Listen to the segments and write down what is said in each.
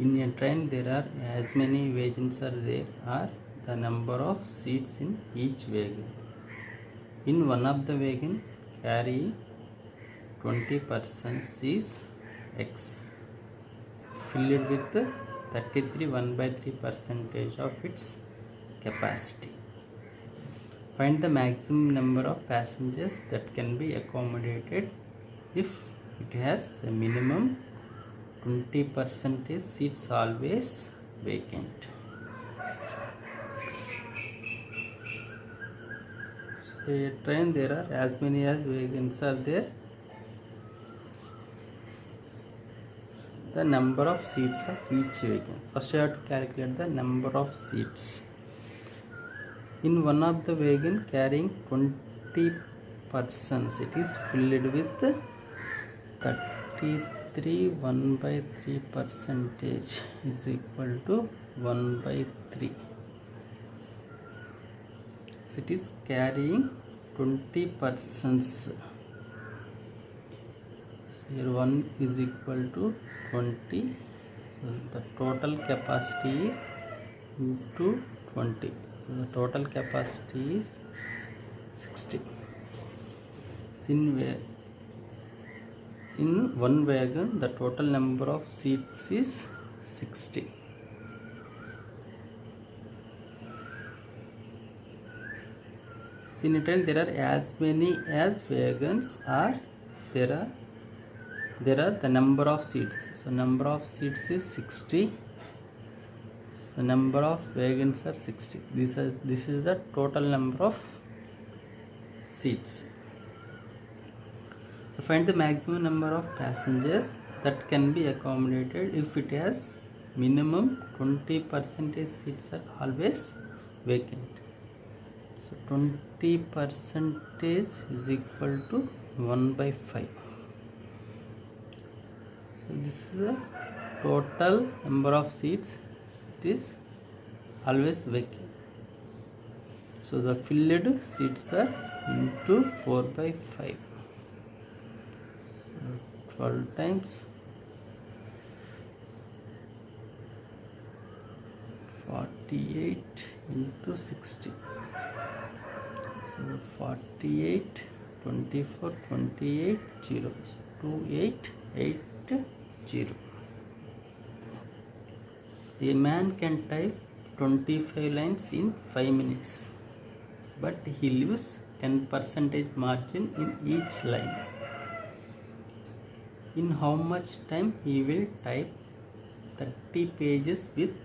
In a train there are as many wagons are there are the number of seats in each wagon. In one of the wagon carrying 20 persons is X, filled with 33 1/3% of its capacity. Find the maximum number of passengers that can be accommodated if it has a minimum 20% seats always vacant. So a train there are as many as wagons are there. The number of seats of each wagon. First you have to calculate the number of seats. In one of the wagon carrying 20 persons, it is filled with 33 1/3% is equal to 1/3. So it is carrying 20 persons. So here 1 is equal to 20. So the total capacity is into 20. So the total capacity is 60. In one wagon the total number of seats is 60. In a train there are as many as wagons are there are the number of seats. So number of seats is 60. So number of wagons are 60. This is the total number of seats. So find the maximum number of passengers that can be accommodated if it has minimum 20% seats are always vacant. So 20% is equal to 1/5. So this is the total number of seats. It is always vacant. So the filled seats are into 4/5. 12 times 48 into 60. So 48 24 28 0 2880. A man can type 25 lines in 5 minutes, but he leaves 10% margin in each line. In how much time he will type 30 pages with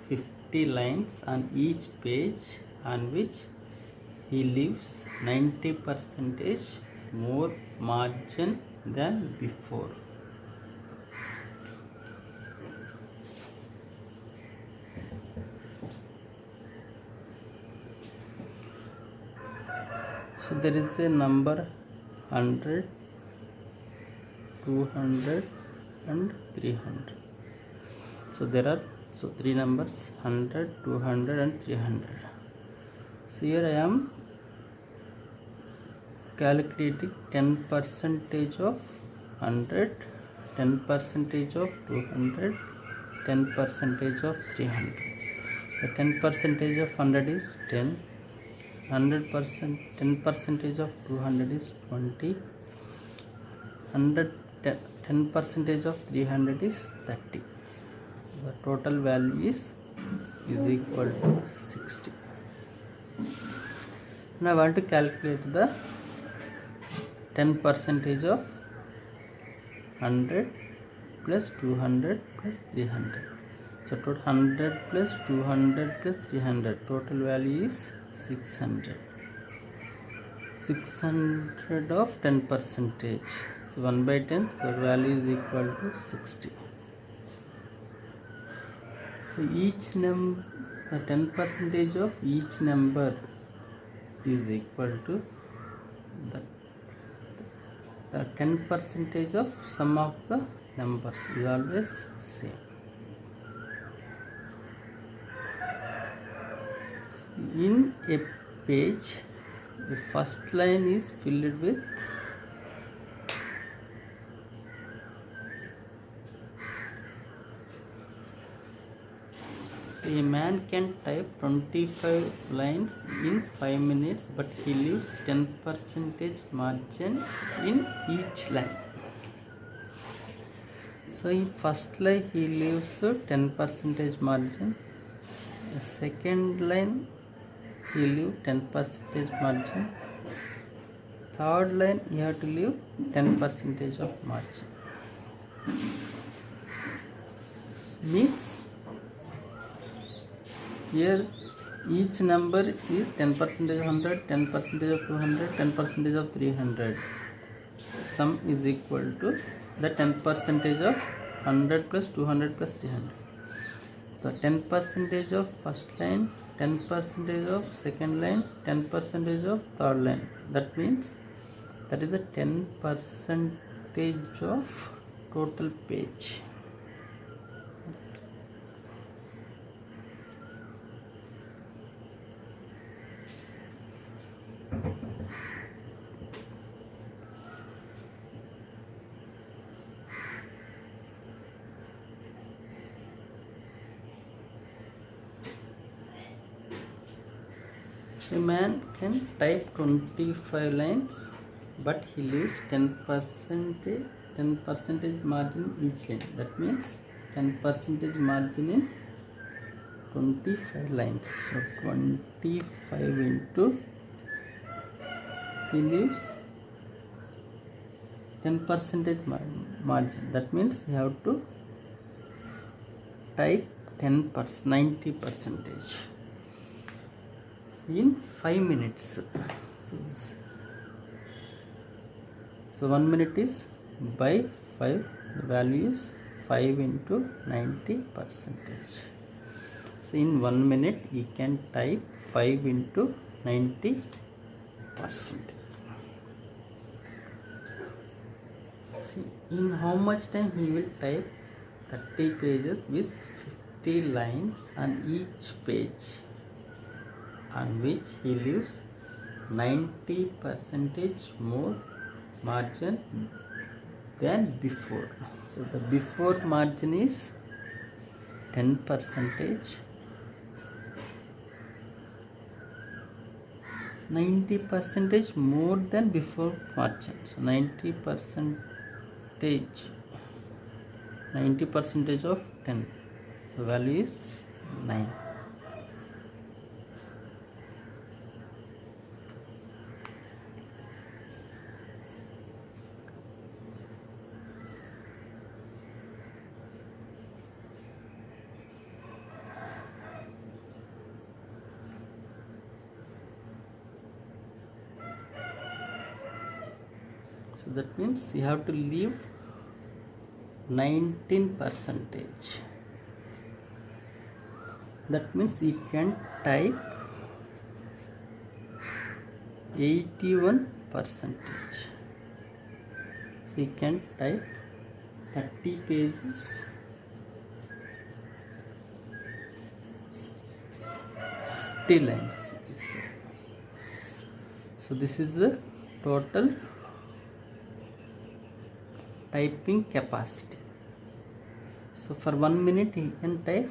50 lines on each page, on which he leaves 90% more margin than before? So there is a number 100, 200 and 300. So there are three numbers 100, 200 and 300. So here I am calculating 10% of 100, 10% of 200, 10% of 300. So 10% of 100 is 10, 100%, 10% of 200 is 20, 10% of 300 is 30. The total value is equal to 60. Now I want to calculate the 10% of 100 plus 200 plus 300. So total 100 plus 200 plus 300, total value is 600. 600 of 10%. So 1/10, so value is equal to 60. So each number, the 10% of each number is equal to the 10% of sum of the numbers is always same. In a page, the first line is filled with So a man can type 25 lines in 5 minutes, but he leaves 10% margin in each line. So in first line he leaves 10% margin. The second line he leaves 10% margin. Third line you have to leave 10% of margin. Means here each number is 10% of 100, 10% of 200, 10% of 300. Sum is equal to the 10% of 100 plus 200 plus 300. So 10% of first line, 10% of second line, 10% of third line. That means that is a 10% of total page. A man can type 25 lines, but he leaves 10% margin each line. That means 10% margin in 25 lines. So 25 into, he leaves 10% margin. That means you have to type 10%, 90% in 5 minutes. So 1 minute is by 5. The value is 5 into 90%. So in 1 minute he can type 5 into 90%. See, in how much time he will type 30 pages with 50 lines on each page, on which he leaves 90% more margin than before. So the before margin is 10%, 90% more than before margin. So 90% of 10, the value is 9. So that means you have to leave 19%. That means you can type 81%. So you can type 30 pages, 50 lines. So this is the total typing capacity. So for 1 minute he can type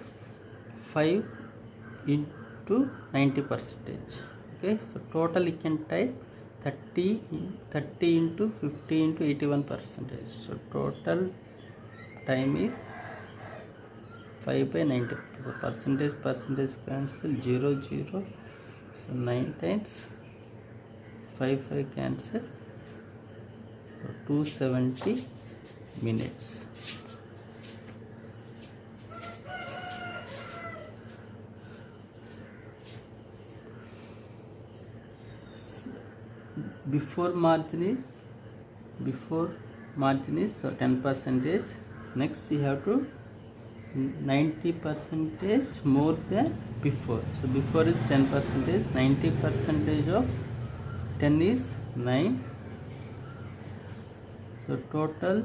5 into 90%. Okay, so total he can type 30 into 50 into 81%. So total time is 5 by 90. So percentage cancel, 0 0. So 9 times 5 cancel. So 270 minutes. Before margin is so 10%. Next you have to 90% more than before. So before is 10%, 90% of 10 is 9. So total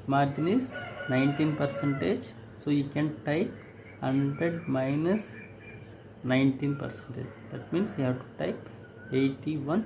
margin is 19%. So you can type 100 minus 19%. That means you have to type 81%.